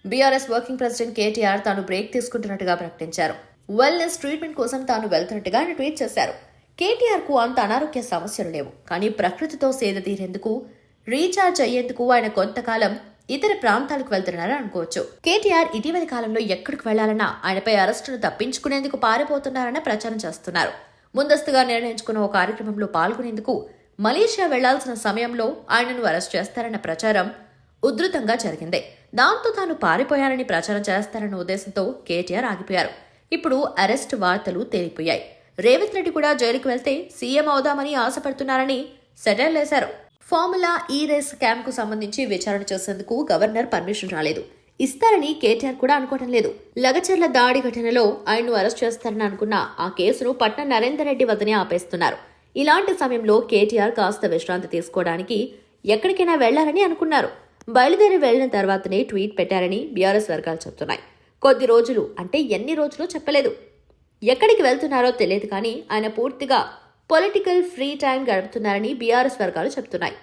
BRS working president KTR తాను break తీసుకుంటున్నట్టుగా ప్రకటించారు. Wellness treatment కోసం తాను వెళ్తున్నట్టుగా ఆయన ట్వీట్ చేశారు. కేటీఆర్ కు అంత అనారోగ్య సమస్యలు లేవు, కానీ ప్రకృతితో సేద తీరేందుకు, రీఛార్జ్ అయ్యేందుకు ఆయన కొంతకాలం ఇతర ప్రాంతాలకు వెళ్తున్నారని అనుకోవచ్చు. కేటీఆర్ ఇటీవలి కాలంలో ఎక్కడికి వెళ్లాలన్నా ఆయనపై అరెస్టును తప్పించుకునేందుకు పారిపోతున్నారన్న ప్రచారం చేస్తున్నారు. ముందస్తుగా నిర్ణయించుకున్న ఓ కార్యక్రమంలో పాల్గొనేందుకు మలేషియా వెళ్లాల్సిన సమయంలో ఆయనను అరెస్ట్ చేస్తారన్న ప్రచారం ఉధృతంగా జరిగింది. దాంతో తాను పారిపోయారని ప్రచారం చేస్తారన్న ఉద్దేశంతో కేటీఆర్ ఆగిపోయారు. ఇప్పుడు అరెస్ట్ వార్తలు తేలిపోయాయి. రేవంత్ రెడ్డి కూడా జైలుకు వెళ్తే సీఎం అవుదామని ఆశపడుతున్నారని సెటైర్లేశారు. ఫార్ములా ఈ రేస్ స్కామ్ కు సంబంధించి విచారణ చేసేందుకు గవర్నర్ పర్మిషన్ రాలేదు. ఇస్తారని కేటీఆర్ కూడా అనుకోవడం లేదు. లగచర్ల దాడి ఘటనలో ఆయన్ను అరెస్ట్ చేస్తారని అనుకున్న ఆ కేసును పట్నం నరేందర్ రెడ్డి వద్దనే ఆపేస్తున్నారు. ఇలాంటి సమయంలో కేటీఆర్ కాస్త విశ్రాంతి తీసుకోవడానికి ఎక్కడికైనా వెళ్లారని అనుకున్నారు. బయలుదేరి వెళ్లిన తర్వాతనే ట్వీట్ పెట్టారని బీఆర్ఎస్ వర్గాలు చెబుతున్నాయి. కొద్ది రోజులు అంటే ఎన్ని రోజులు చెప్పలేదు. ఎక్కడికి వెళ్తున్నారో తెలియదు, కానీ ఆయన పూర్తిగా పొలిటికల్ ఫ్రీ టైం గడుపుతున్నారని బీఆర్ఎస్ వర్గాలు చెబుతున్నాయి.